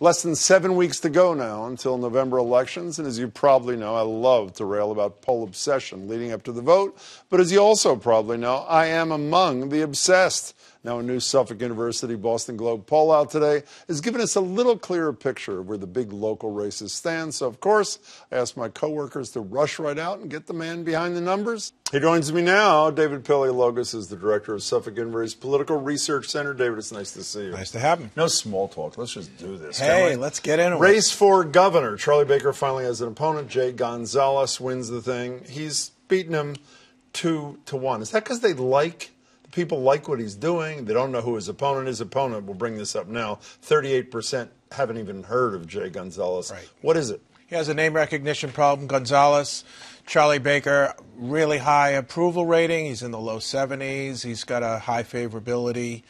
Less than 7 weeks to go now until November elections, and as you probably know, I love to rail about poll obsession leading up to the vote, but as you also probably know, I am among the obsessed. Now, a new Suffolk University Boston Globe poll out today has given us a little clearer picture of where the big local races stand. So, of course, I asked my coworkers to rush right out and get the man behind the numbers. He joins me now. David Paleologos is the director of Suffolk University's Political Research Center. David, it's nice to see you. Nice to have me. No small talk. Let's just do this. Hey, let's get into it. Race for governor. Charlie Baker finally has an opponent. Jay Gonzalez wins the thing. He's beaten him 2-1. Is that because people like what he's doing? They don't know who his opponent is. Opponent, we'll bring this up now, 38% haven't even heard of Jay Gonzalez. Right. What is it? He has a name recognition problem. Gonzalez, Charlie Baker, really high approval rating. He's in the low 70s. He's got a high favorability.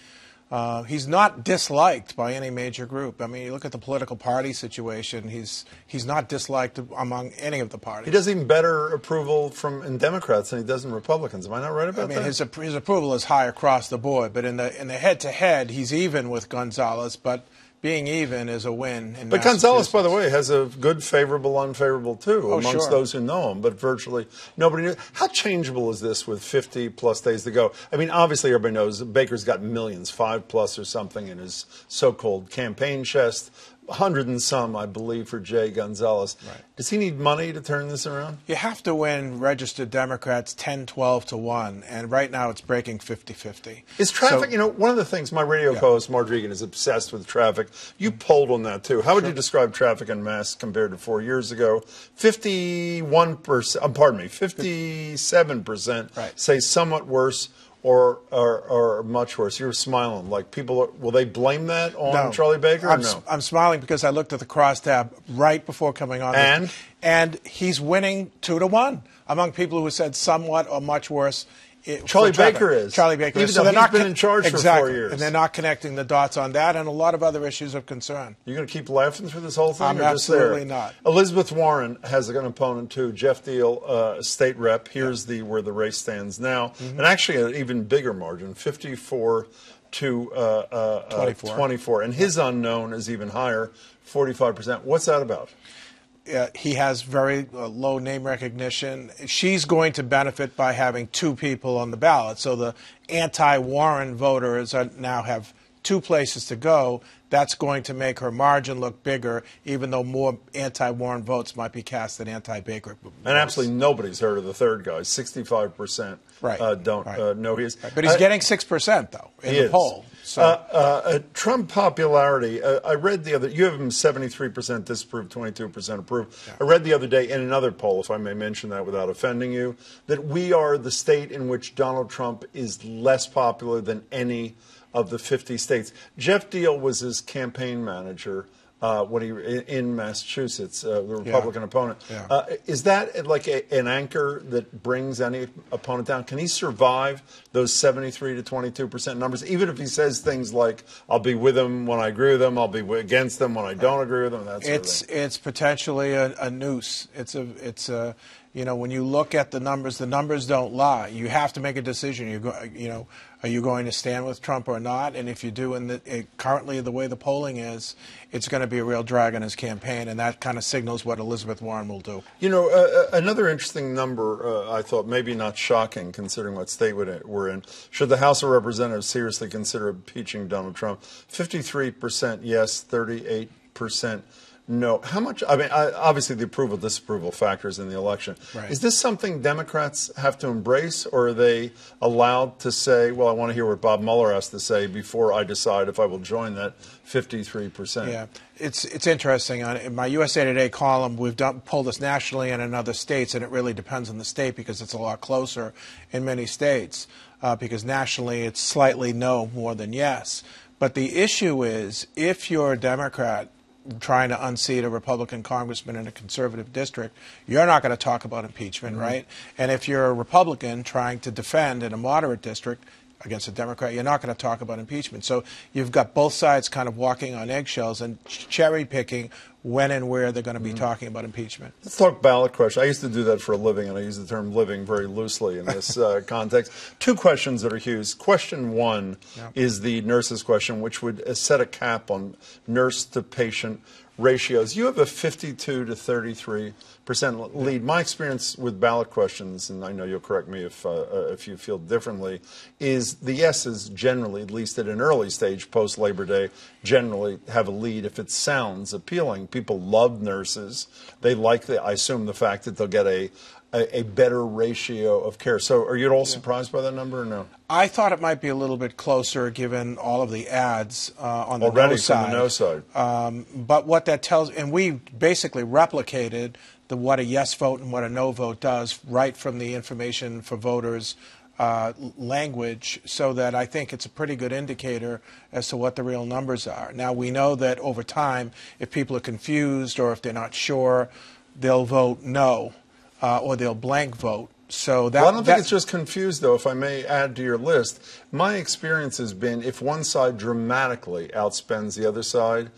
He's not disliked by any major group. I mean, you look at the political party situation, he's not disliked among any of the parties. He does even better approval in Democrats than he does in Republicans. Am I not right about that? His approval is high across the board, but in the head-to-head, he's even with Gonzalez, but being even is a win. But Gonzalez, by the way, has a good favorable, unfavorable, too, amongst those who know him. But virtually nobody knew. How changeable is this with 50-plus days to go? I mean, obviously, everybody knows Baker's got millions, 5+ or something, in his so-called campaign chest. 100 and some, I believe, for Jay Gonzalez. Right. Does he need money to turn this around? You have to win registered Democrats 10-12-1, and right now it's breaking 50-50. Is traffic, one of the things, my radio co-host, Marge Regan, is obsessed with traffic. You polled on that, too. How would you describe traffic en masse compared to 4 years ago? 57% say somewhat worse or much worse. You're smiling like people will they blame that on Charlie Baker? I'm smiling because I looked at the crosstab right before coming on. And he's winning 2-1 among people who said somewhat or much worse. Charlie Baker is. Charlie Baker is. So they're not been in charge for 4 years. And they're not connecting the dots on that and a lot of other issues of concern. You're going to keep laughing through this whole thing? I'm absolutely not. Elizabeth Warren has an opponent, too. Jeff Deal, state rep. Here's where the race stands now. And actually an even bigger margin, 54 to 24. And his unknown is even higher, 45%. What's that about? He has very low name recognition. She's going to benefit by having two people on the ballot. So the anti-Warren voters now have two places to go. That's going to make her margin look bigger, even though more anti-Warren votes might be cast than anti-Baker votes. And absolutely nobody's heard of the third guy. 65% don't know he is. Right. But he's getting 6%, though, in the poll. So. Trump popularity, I read the other, you have him 73% disapprove, 22% approve. Yeah. I read the other day in another poll, if I may mention that without offending you, that we are the state in which Donald Trump is less popular than any of the 50 states. Jeff Deal was his campaign manager when he in Massachusetts, the Republican opponent. Yeah. Is that like an anchor that brings any opponent down? Can he survive those 73 to 22% numbers, even if he says things like, "I'll be with him when I agree with him, I'll be against them when I don't agree with them"? That sort of thing. It's potentially a noose. It's a when you look at the numbers don't lie. You have to make a decision. Are you going to stand with Trump or not? And if you do, currently the way the polling is, it's going to be a real drag on his campaign, and that kind of signals what Elizabeth Warren will do. Another interesting number, I thought, maybe not shocking considering what state we're in. Should the House of Representatives seriously consider impeaching Donald Trump? 53% yes, 38% no. How much? I mean, obviously the approval-disapproval factors in the election. Right. Is this something Democrats have to embrace, or are they allowed to say, well, I want to hear what Bob Mueller has to say before I decide if I will join that 53%? Yeah, it's interesting. In my USA Today column, we've polled this nationally and in other states, and it really depends on the state because it's a lot closer in many states. Because nationally it's slightly no more than yes. But the issue is, if you're a Democrat trying to unseat a Republican congressman in a conservative district, you're not going to talk about impeachment, right? And if you're a Republican trying to defend in a moderate district against a Democrat, you're not going to talk about impeachment. So you've got both sides kind of walking on eggshells and cherry-picking when and where they're going to be talking about impeachment. Let's talk ballot question. I used to do that for a living, and I use the term living very loosely in this context. Two questions that are huge. Question one is the nurses question, which would set a cap on nurse-to-patient ratios. You have a 52 to 33% lead. My experience with ballot questions, and I know you'll correct me if you feel differently, is the yeses generally, at least at an early stage post-Labor Day, generally have a lead if it sounds appealing. People love nurses. They like, I assume, the fact that they'll get a better ratio of care. So are you at all surprised by that number or no? I thought it might be a little bit closer given all of the ads on the already no side. From the no side. But what that tells, and we basically replicated what a yes vote and what a no vote does right from the information for voters language, so that I think it's a pretty good indicator as to what the real numbers are. Now, we know that over time, if people are confused or if they're not sure, they'll vote no. Or they'll blank vote. So that, well, I don't think it's just confused, though, if I may add to your list. My experience has been if one side dramatically outspends the other side,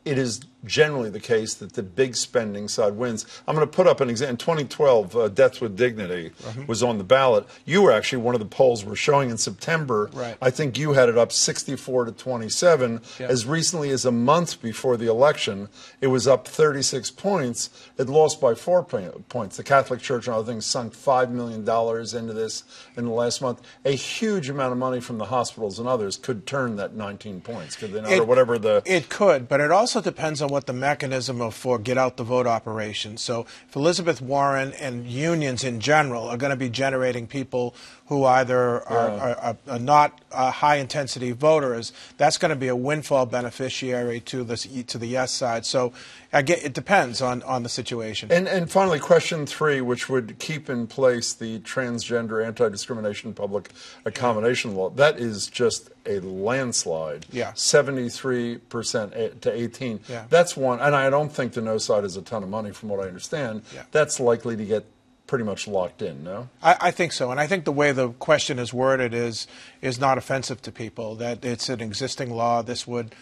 it is generally the case that the big spending side wins. I'm going to put up an example. In 2012, Deaths with Dignity was on the ballot. You were actually one of the polls we're showing in September. Right. I think you had it up 64 to 27. Yep. As recently as a month before the election, it was up 36 points. It lost by 4 points. The Catholic Church and other things sunk $5 million into this in the last month. A huge amount of money from the hospitals and others could turn that 19 points, could they not? Or whatever the... It could, but it also depends on what the mechanism for get out the vote operation. So if Elizabeth Warren and unions in general are going to be generating people who either are not high intensity voters, that's going to be a windfall beneficiary to the yes side. So it depends on the situation. And finally, question three, which would keep in place the transgender anti-discrimination public accommodation law. That is just a landslide. Yeah. 73% to 18. Yeah. That's one, and I don't think the no side is a ton of money from what I understand. Yeah. That's likely to get pretty much locked in, no? I think so, and I think the way the question is worded is not offensive to people, that it's an existing law. This would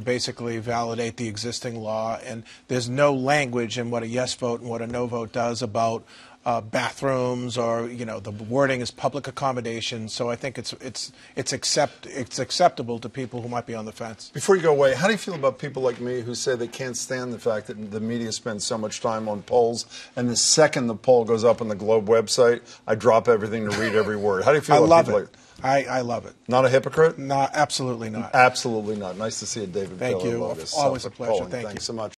basically validate the existing law, and there's no language in what a yes vote and what a no vote does about bathrooms, or the wording is public accommodation. So I think it's acceptable to people who might be on the fence. Before you go away, how do you feel about people like me who say they can't stand the fact that the media spends so much time on polls, and the second the poll goes up on the Globe website, I drop everything to read every word? How do you feel about people like that? I love it. Not a hypocrite? No, absolutely not. Absolutely not. Nice to see you, David. Thank you. Paleologos, Always a Suffolk pleasure. Polling. Thank you. Thanks so much.